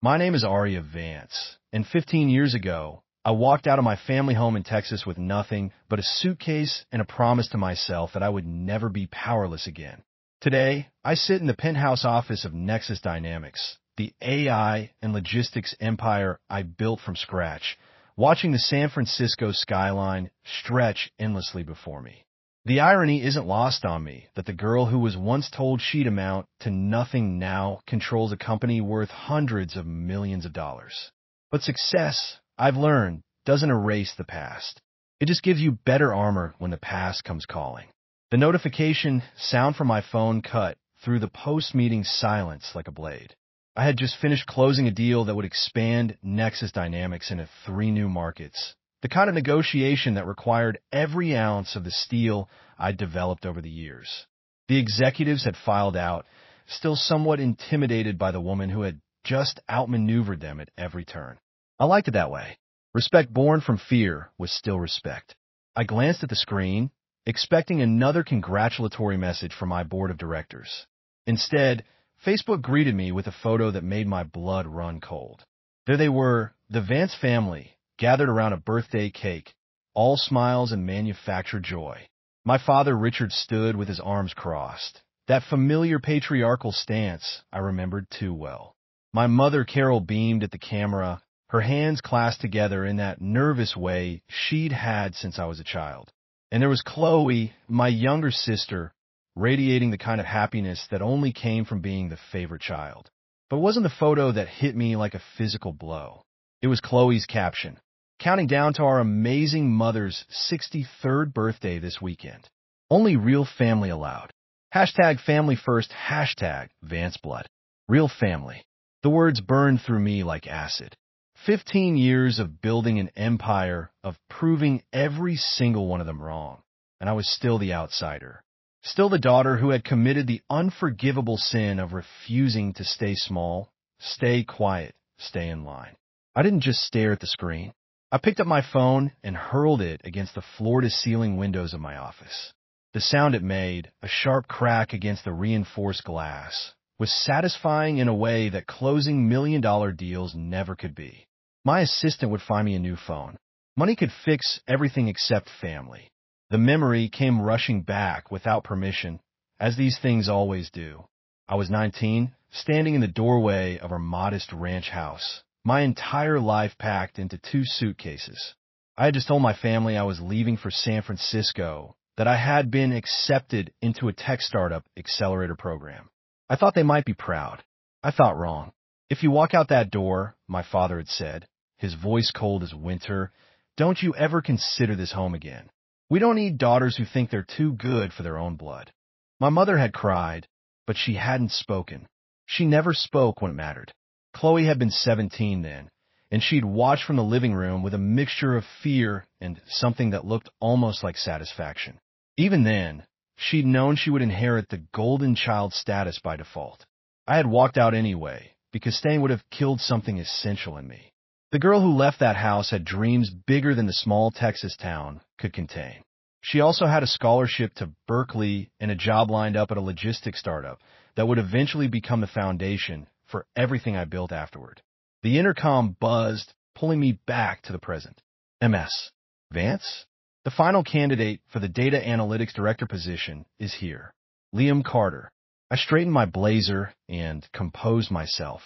My name is Aria Vance, and 15 years ago, I walked out of my family home in Texas with nothing but a suitcase and a promise to myself that I would never be powerless again. Today, I sit in the penthouse office of Nexus Dynamics, the AI and logistics empire I built from scratch, watching the San Francisco skyline stretch endlessly before me. The irony isn't lost on me that the girl who was once told she'd amount to nothing now controls a company worth hundreds of millions of dollars. But success, I've learned, doesn't erase the past. It just gives you better armor when the past comes calling. The notification sound from my phone cut through the post-meeting silence like a blade. I had just finished closing a deal that would expand Nexus Dynamics into 3 new markets. The kind of negotiation that required every ounce of the steel I'd developed over the years. The executives had filed out, still somewhat intimidated by the woman who had just outmaneuvered them at every turn. I liked it that way. Respect born from fear was still respect. I glanced at the screen, expecting another congratulatory message from my board of directors. Instead, Facebook greeted me with a photo that made my blood run cold. There they were, the Vance family, gathered around a birthday cake, all smiles and manufactured joy. My father, Richard, stood with his arms crossed. That familiar patriarchal stance I remembered too well. My mother, Carol, beamed at the camera, her hands clasped together in that nervous way she'd had since I was a child. And there was Chloe, my younger sister, radiating the kind of happiness that only came from being the favorite child. But it wasn't the photo that hit me like a physical blow. It was Chloe's caption, counting down to our amazing mother's 63rd birthday this weekend. Only real family allowed. Hashtag family first, hashtag Vance blood. Real family. The words burned through me like acid. 15 years of building an empire, of proving every single one of them wrong. And I was still the outsider. Still the daughter who had committed the unforgivable sin of refusing to stay small, stay quiet, stay in line. I didn't just stare at the screen. I picked up my phone and hurled it against the floor-to-ceiling windows of my office. The sound it made, a sharp crack against the reinforced glass, was satisfying in a way that closing million-dollar deals never could be. My assistant would find me a new phone. Money could fix everything except family. The memory came rushing back without permission, as these things always do. I was 19, standing in the doorway of our modest ranch house, my entire life packed into 2 suitcases. I had just told my family I was leaving for San Francisco, that I had been accepted into a tech startup accelerator program. I thought they might be proud. I thought wrong. If you walk out that door, my father had said, his voice cold as winter, don't you ever consider this home again. We don't need daughters who think they're too good for their own blood. My mother had cried, but she hadn't spoken. She never spoke when it mattered. Chloe had been 17 then, and she'd watched from the living room with a mixture of fear and something that looked almost like satisfaction. Even then, she'd known she would inherit the golden child status by default. I had walked out anyway, because staying would have killed something essential in me. The girl who left that house had dreams bigger than the small Texas town could contain. She also had a scholarship to Berkeley and a job lined up at a logistics startup that would eventually become the foundation for everything I built afterward. The intercom buzzed, pulling me back to the present. MS. Vance? The final candidate for the data analytics director position is here. Liam Carter. I straightened my blazer and composed myself.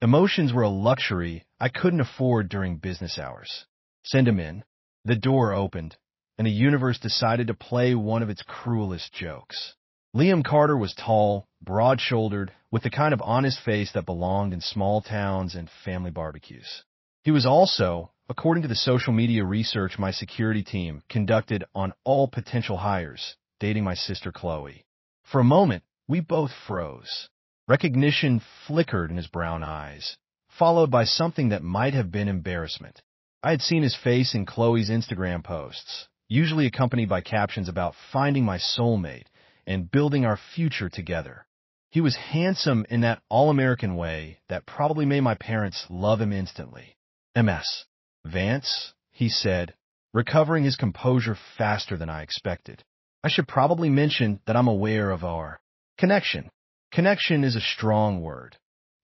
Emotions were a luxury I couldn't afford during business hours. Send him in. The door opened, and the universe decided to play one of its cruelest jokes. Liam Carter was tall, broad-shouldered, with the kind of honest face that belonged in small towns and family barbecues. He was also, according to the social media research my security team conducted on all potential hires, dating my sister Chloe. For a moment, we both froze. Recognition flickered in his brown eyes, followed by something that might have been embarrassment. I had seen his face in Chloe's Instagram posts, usually accompanied by captions about finding my soulmate and building our future together. He was handsome in that all-American way that probably made my parents love him instantly. MS. Vance, he said, recovering his composure faster than I expected. I should probably mention that I'm aware of our connection. Connection is a strong word,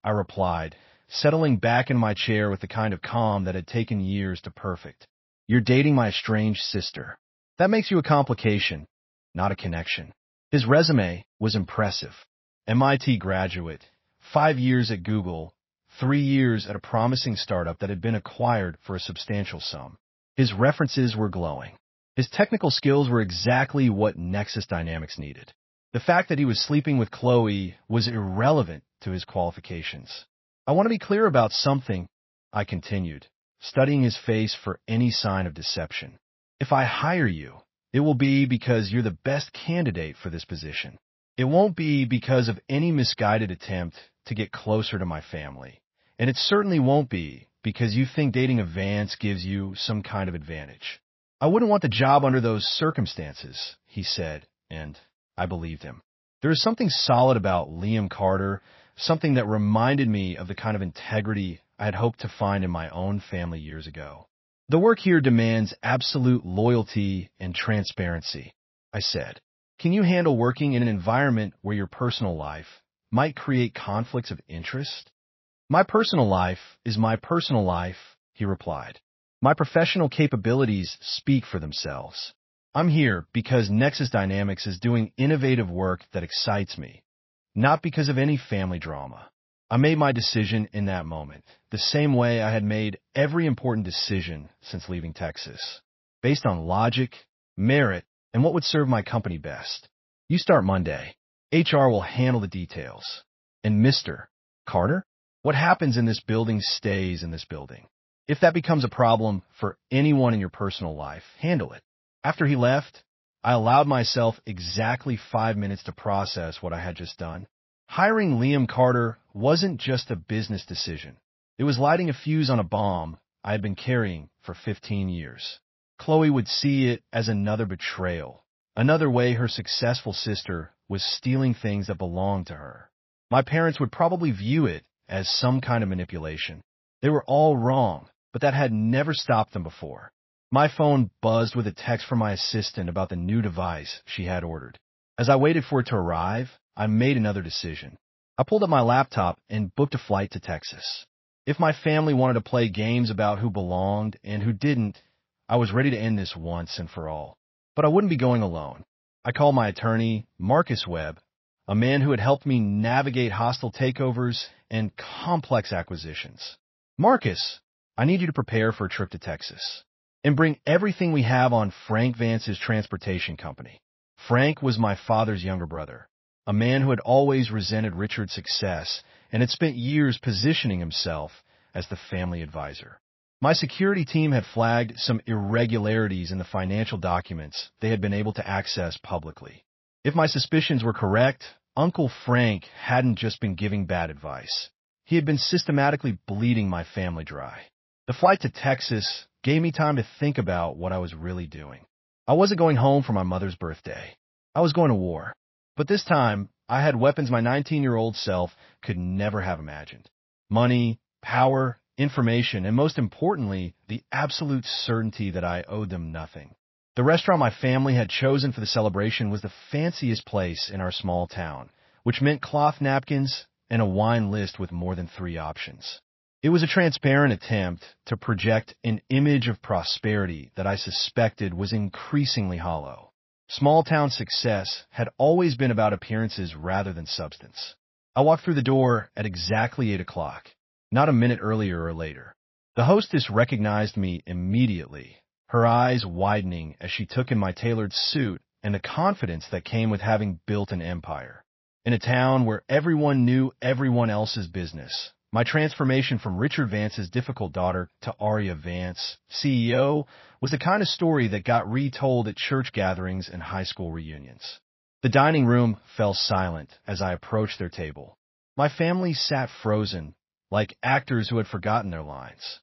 I replied, settling back in my chair with the kind of calm that had taken years to perfect. You're dating my estranged sister. That makes you a complication, not a connection. His resume was impressive. MIT graduate, 5 years at Google, 3 years at a promising startup that had been acquired for a substantial sum. His references were glowing. His technical skills were exactly what Nexus Dynamics needed. The fact that he was sleeping with Chloe was irrelevant to his qualifications. I want to be clear about something, I continued, studying his face for any sign of deception. If I hire you, it will be because you're the best candidate for this position. It won't be because of any misguided attempt to get closer to my family. And it certainly won't be because you think dating a Vance gives you some kind of advantage. I wouldn't want the job under those circumstances, he said, and I believed him. There is something solid about Liam Carter, something that reminded me of the kind of integrity I had hoped to find in my own family years ago. The work here demands absolute loyalty and transparency, I said. Can you handle working in an environment where your personal life might create conflicts of interest? My personal life is my personal life, he replied. My professional capabilities speak for themselves. I'm here because Nexus Dynamics is doing innovative work that excites me, not because of any family drama. I made my decision in that moment, the same way I had made every important decision since leaving Texas, based on logic, merit, and what would serve my company best. You start Monday. HR will handle the details. And Mr. Carter, what happens in this building stays in this building. If that becomes a problem for anyone in your personal life, handle it. After he left, I allowed myself exactly 5 minutes to process what I had just done. Hiring Liam Carter wasn't just a business decision. It was lighting a fuse on a bomb I had been carrying for 15 years. Chloe would see it as another betrayal, another way her successful sister was stealing things that belonged to her. My parents would probably view it as some kind of manipulation. They were all wrong, but that had never stopped them before. My phone buzzed with a text from my assistant about the new device she had ordered. As I waited for it to arrive, I made another decision. I pulled up my laptop and booked a flight to Texas. If my family wanted to play games about who belonged and who didn't, I was ready to end this once and for all. But I wouldn't be going alone. I called my attorney, Marcus Webb, a man who had helped me navigate hostile takeovers and complex acquisitions. Marcus, I need you to prepare for a trip to Texas and bring everything we have on Frank Vance's transportation company. Frank was my father's younger brother, a man who had always resented Richard's success and had spent years positioning himself as the family advisor. My security team had flagged some irregularities in the financial documents they had been able to access publicly. If my suspicions were correct, Uncle Frank hadn't just been giving bad advice. He had been systematically bleeding my family dry. The flight to Texas gave me time to think about what I was really doing. I wasn't going home for my mother's birthday. I was going to war. But this time, I had weapons my 19-year-old self could never have imagined. Money, power, information, and most importantly, the absolute certainty that I owed them nothing. The restaurant my family had chosen for the celebration was the fanciest place in our small town, which meant cloth napkins and a wine list with more than 3 options. It was a transparent attempt to project an image of prosperity that I suspected was increasingly hollow. Small-town success had always been about appearances rather than substance. I walked through the door at exactly 8 o'clock, not a minute earlier or later. The hostess recognized me immediately, her eyes widening as she took in my tailored suit and the confidence that came with having built an empire. In a town where everyone knew everyone else's business, my transformation from Richard Vance's difficult daughter to Aria Vance, CEO, was the kind of story that got retold at church gatherings and high school reunions. The dining room fell silent as I approached their table. My family sat frozen, like actors who had forgotten their lines.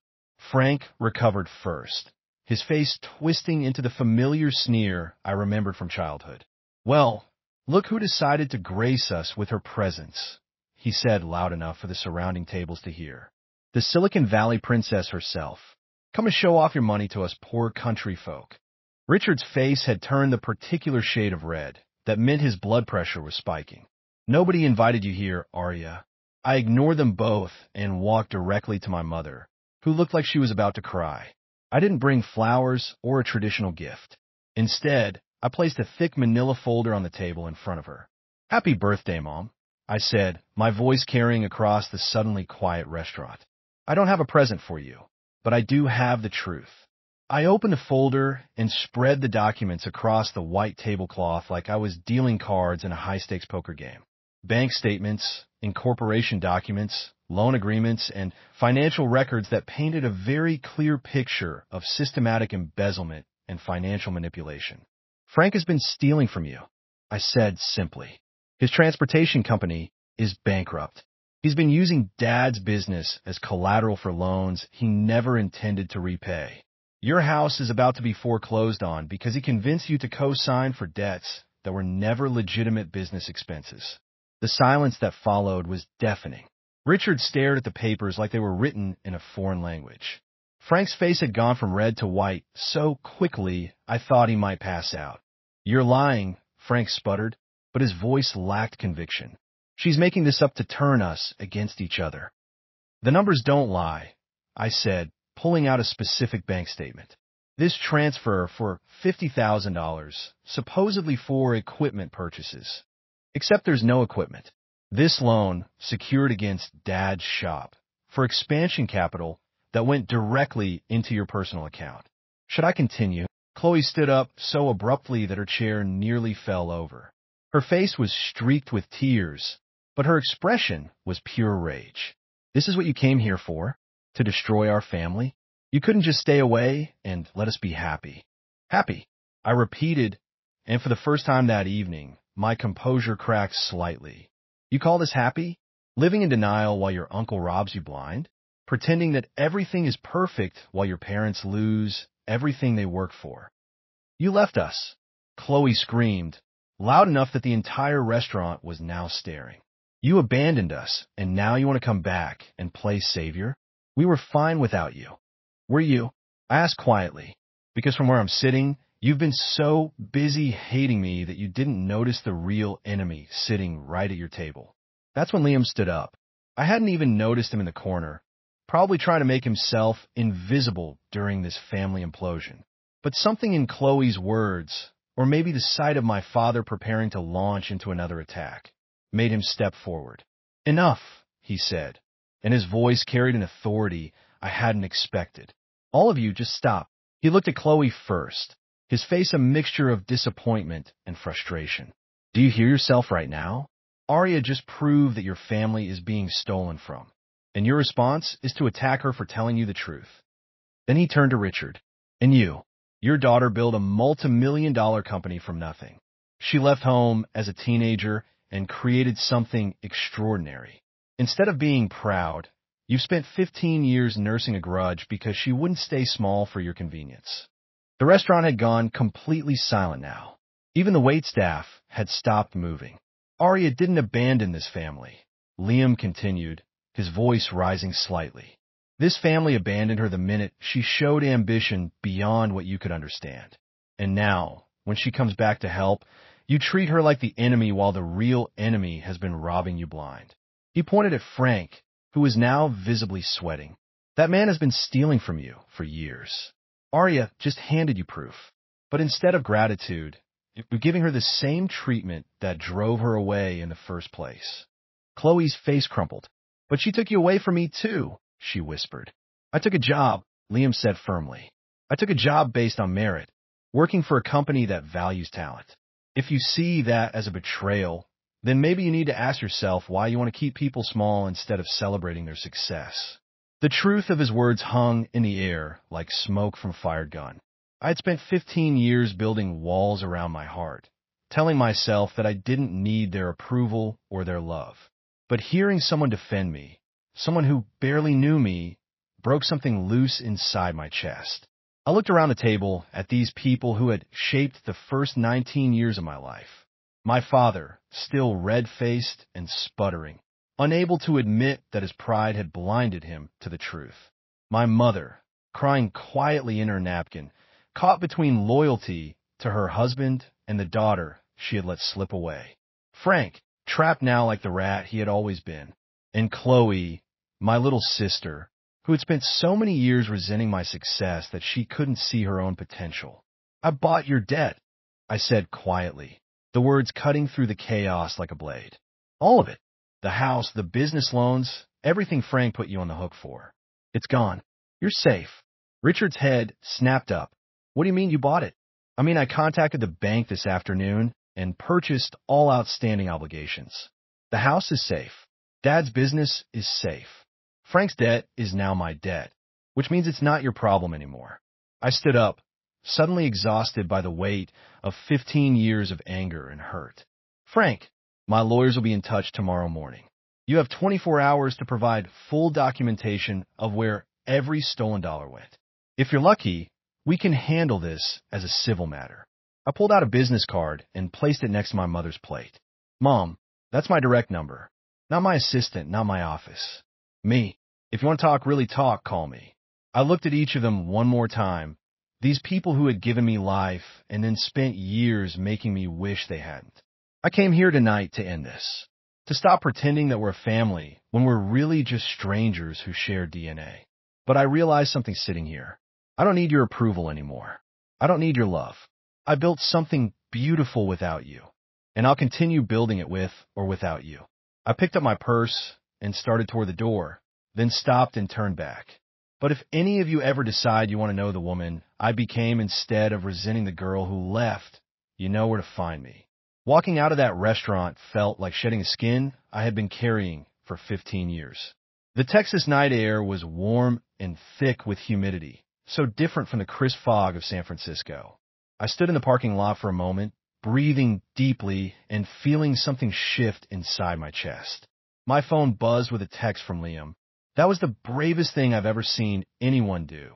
Frank recovered first, his face twisting into the familiar sneer I remembered from childhood. "Well, look who decided to grace us with her presence," he said loud enough for the surrounding tables to hear. "The Silicon Valley princess herself. Come and show off your money to us poor country folk." Richard's face had turned the particular shade of red that meant his blood pressure was spiking. "Nobody invited you here, Aria. I ignored them both and walked directly to my mother, who looked like she was about to cry. I didn't bring flowers or a traditional gift. Instead, I placed a thick manila folder on the table in front of her. "Happy birthday, Mom," I said, my voice carrying across the suddenly quiet restaurant. "I don't have a present for you, but I do have the truth." I opened the folder and spread the documents across the white tablecloth like I was dealing cards in a high-stakes poker game. Bank statements, incorporation documents, loan agreements, and financial records that painted a very clear picture of systematic embezzlement and financial manipulation. "Frank has been stealing from you," I said simply. "His transportation company is bankrupt. He's been using Dad's business as collateral for loans he never intended to repay. Your house is about to be foreclosed on because he convinced you to co-sign for debts that were never legitimate business expenses." The silence that followed was deafening. Richard stared at the papers like they were written in a foreign language. Frank's face had gone from red to white so quickly I thought he might pass out. "You're lying," Frank sputtered, but his voice lacked conviction. "She's making this up to turn us against each other." "The numbers don't lie," I said, pulling out a specific bank statement. "This transfer for $50,000, supposedly for equipment purchases. Except there's no equipment. This loan secured against Dad's shop for expansion capital that went directly into your personal account." "Should I continue?" Chloe stood up so abruptly that her chair nearly fell over. Her face was streaked with tears, but her expression was pure rage. "This is what you came here for? To destroy our family? You couldn't just stay away and let us be happy." "Happy," I repeated, and for the first time that evening, my composure cracked slightly. "You call this happy? Living in denial while your uncle robs you blind? Pretending that everything is perfect while your parents lose everything they work for?" "You left us," Chloe screamed, loud enough that the entire restaurant was now staring. "You abandoned us, and now you want to come back and play savior? We were fine without you." "Were you?" I asked quietly, because from where I'm sitting, you've been so busy hating me that you didn't notice the real enemy sitting right at your table. That's when Liam stood up. I hadn't even noticed him in the corner, probably trying to make himself invisible during this family implosion. But something in Chloe's words, or maybe the sight of my father preparing to launch into another attack, made him step forward. "Enough," he said, and his voice carried an authority I hadn't expected. "All of you, just stop." He looked at Chloe first, his face a mixture of disappointment and frustration. "Do you hear yourself right now? Aria just proved that your family is being stolen from, and your response is to attack her for telling you the truth." Then he turned to Richard. "And you, your daughter built a multi-million-dollar company from nothing. She left home as a teenager and created something extraordinary. Instead of being proud, you've spent 15 years nursing a grudge because she wouldn't stay small for your convenience." The restaurant had gone completely silent now. Even the waitstaff had stopped moving. "Aria didn't abandon this family," Liam continued, his voice rising slightly. "This family abandoned her the minute she showed ambition beyond what you could understand. And now, when she comes back to help, you treat her like the enemy while the real enemy has been robbing you blind." He pointed at Frank, who was now visibly sweating. "That man has been stealing from you for years. Aria just handed you proof. But instead of gratitude, you're giving her the same treatment that drove her away in the first place." Chloe's face crumpled. "But she took you away from me too," she whispered. "I took a job," Liam said firmly. "I took a job based on merit, working for a company that values talent. If you see that as a betrayal, then maybe you need to ask yourself why you want to keep people small instead of celebrating their success." The truth of his words hung in the air like smoke from a fired gun. I had spent 15 years building walls around my heart, telling myself that I didn't need their approval or their love. But hearing someone defend me, someone who barely knew me, broke something loose inside my chest. I looked around the table at these people who had shaped the first 19 years of my life. My father, still red-faced and sputtering, unable to admit that his pride had blinded him to the truth. My mother, crying quietly in her napkin, caught between loyalty to her husband and the daughter she had let slip away. Frank, trapped now like the rat he had always been. and Chloe, my little sister, who had spent so many years resenting my success that she couldn't see her own potential. I bought your debt, I said quietly, the words cutting through the chaos like a blade. All of it. The house, the business loans, everything Frank put you on the hook for. It's gone. You're safe. Richard's head snapped up. What do you mean you bought it? I mean, I contacted the bank this afternoon and purchased all outstanding obligations. The house is safe. Dad's business is safe. Frank's debt is now my debt, which means it's not your problem anymore. I stood up, suddenly exhausted by the weight of 15 years of anger and hurt. Frank, my lawyers will be in touch tomorrow morning. You have 24 hours to provide full documentation of where every stolen dollar went. If you're lucky, we can handle this as a civil matter. I pulled out a business card and placed it next to my mother's plate. Mom, that's my direct number. Not my assistant, not my office. Me. If you want to talk, really talk, call me. I looked at each of them one more time. These people who had given me life and then spent years making me wish they hadn't. I came here tonight to end this. To stop pretending that we're a family when we're really just strangers who share DNA. But I realized something sitting here. I don't need your approval anymore. I don't need your love. I built something beautiful without you, and I'll continue building it with or without you. I picked up my purse and started toward the door, then stopped and turned back. But if any of you ever decide you want to know the woman I became instead of resenting the girl who left, you know where to find me. Walking out of that restaurant felt like shedding a skin I had been carrying for 15 years. The Texas night air was warm and thick with humidity, so different from the crisp fog of San Francisco. I stood in the parking lot for a moment, breathing deeply and feeling something shift inside my chest. My phone buzzed with a text from Liam. That was the bravest thing I've ever seen anyone do.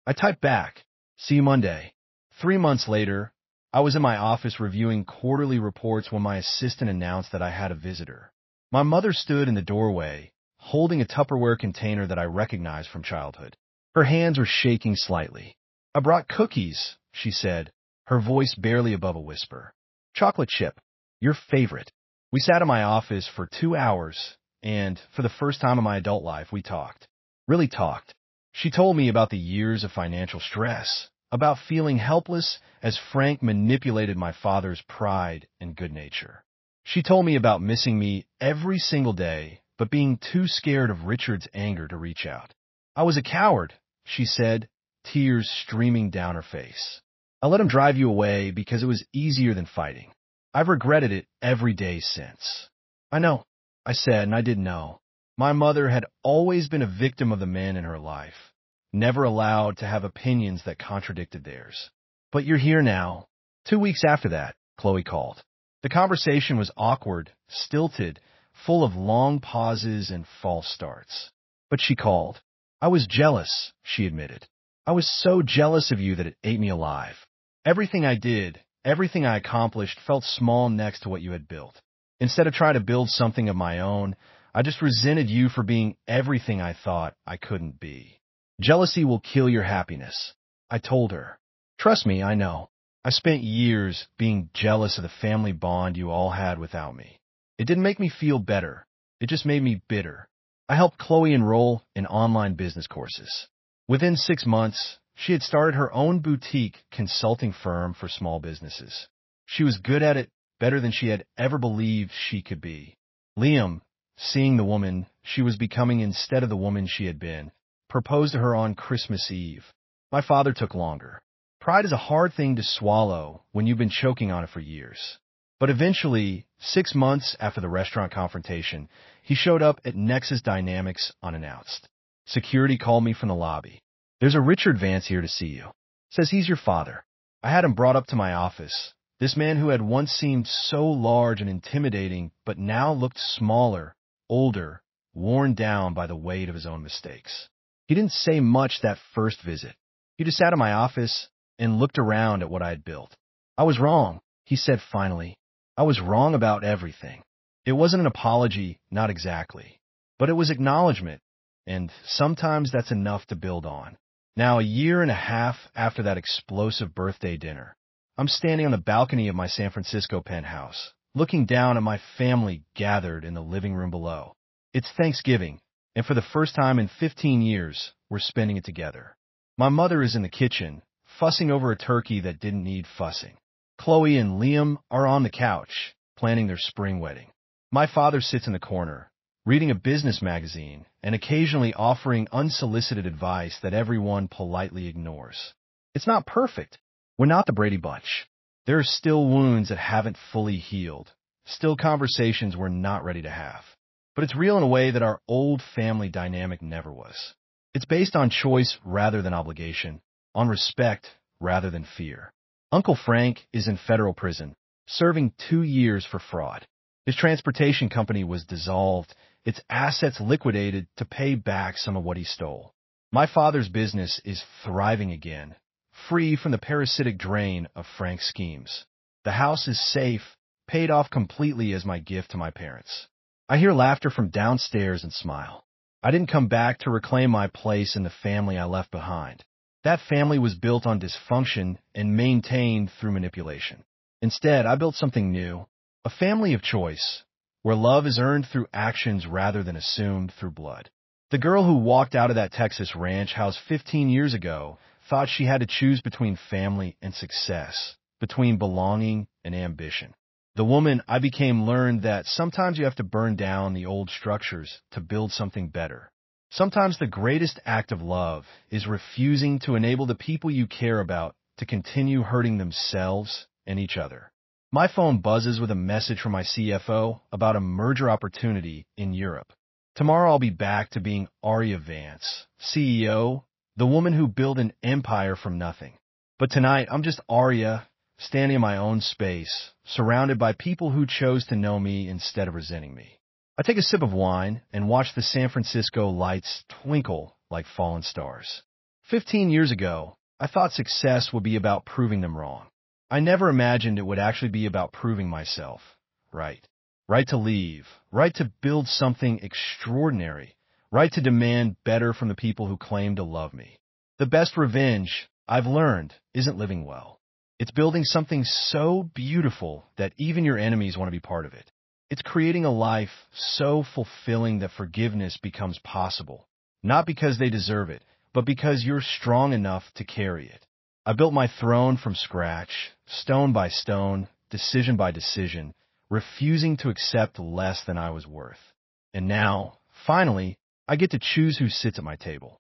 I typed back, "See you Monday." 3 months later, I was in my office reviewing quarterly reports when my assistant announced that I had a visitor. My mother stood in the doorway, holding a Tupperware container that I recognized from childhood. Her hands were shaking slightly. "I brought cookies," she said, her voice barely above a whisper. "Chocolate chip, your favorite." We sat in my office for 2 hours, and for the first time in my adult life, we talked. Really talked. She told me about the years of financial stress, about feeling helpless as Frank manipulated my father's pride and good nature. She told me about missing me every single day, but being too scared of Richard's anger to reach out. "I was a coward," she said, tears streaming down her face. "I let him drive you away because it was easier than fighting. I've regretted it every day since." "I know," I said, and I didn't know. My mother had always been a victim of the men in her life, never allowed to have opinions that contradicted theirs. "But you're here now." 2 weeks after that, Chloe called. The conversation was awkward, stilted, full of long pauses and false starts. But she called. "I was jealous," she admitted. "I was so jealous of you that it ate me alive. Everything I did, everything I accomplished felt small next to what you had built. Instead of trying to build something of my own, I just resented you for being everything I thought I couldn't be. Jealousy will kill your happiness," I told her. "Trust me, I know. I spent years being jealous of the family bond you all had without me. It didn't make me feel better. It just made me bitter." I helped Chloe enroll in online business courses. Within 6 months, she had started her own boutique consulting firm for small businesses. She was good at it, better than she had ever believed she could be. Liam, seeing the woman she was becoming instead of the woman she had been, proposed to her on Christmas Eve. My father took longer. Pride is a hard thing to swallow when you've been choking on it for years. But eventually, 6 months after the restaurant confrontation, he showed up at Nexus Dynamics unannounced. Security called me from the lobby. "There's a Richard Vance here to see you. Says he's your father." I had him brought up to my office. This man who had once seemed so large and intimidating, but now looked smaller, older, worn down by the weight of his own mistakes. He didn't say much that first visit. He just sat in my office and looked around at what I had built. "I was wrong," he said finally. "I was wrong about everything." It wasn't an apology, not exactly, but it was acknowledgement, and sometimes that's enough to build on. Now, a year and a half after that explosive birthday dinner, I'm standing on the balcony of my San Francisco penthouse, looking down at my family gathered in the living room below. It's Thanksgiving, and for the first time in 15 years, we're spending it together. My mother is in the kitchen, fussing over a turkey that didn't need fussing. Chloe and Liam are on the couch, planning their spring wedding. My father sits in the corner, reading a business magazine and occasionally offering unsolicited advice that everyone politely ignores. It's not perfect. We're not the Brady Bunch. There are still wounds that haven't fully healed, still conversations we're not ready to have. But it's real in a way that our old family dynamic never was. It's based on choice rather than obligation, on respect rather than fear. Uncle Frank is in federal prison, serving 2 years for fraud. His transportation company was dissolved, its assets liquidated to pay back some of what he stole. My father's business is thriving again, free from the parasitic drain of Frank's schemes. The house is safe, paid off completely as my gift to my parents. I hear laughter from downstairs and smile. I didn't come back to reclaim my place in the family I left behind. That family was built on dysfunction and maintained through manipulation. Instead, I built something new, a family of choice, where love is earned through actions rather than assumed through blood. The girl who walked out of that Texas ranch house 15 years ago thought she had to choose between family and success, between belonging and ambition. The woman I became learned that sometimes you have to burn down the old structures to build something better. Sometimes the greatest act of love is refusing to enable the people you care about to continue hurting themselves and each other. My phone buzzes with a message from my CFO about a merger opportunity in Europe. Tomorrow I'll be back to being Aria Vance, CEO, the woman who built an empire from nothing. But tonight I'm just Aria, standing in my own space, surrounded by people who chose to know me instead of resenting me. I take a sip of wine and watch the San Francisco lights twinkle like fallen stars. 15 years ago, I thought success would be about proving them wrong. I never imagined it would actually be about proving myself right. Right to leave, right to build something extraordinary, right to demand better from the people who claim to love me. The best revenge, I've learned, isn't living well. It's building something so beautiful that even your enemies want to be part of it. It's creating a life so fulfilling that forgiveness becomes possible, not because they deserve it, but because you're strong enough to carry it. I built my throne from scratch, stone by stone, decision by decision, refusing to accept less than I was worth. And now, finally, I get to choose who sits at my table.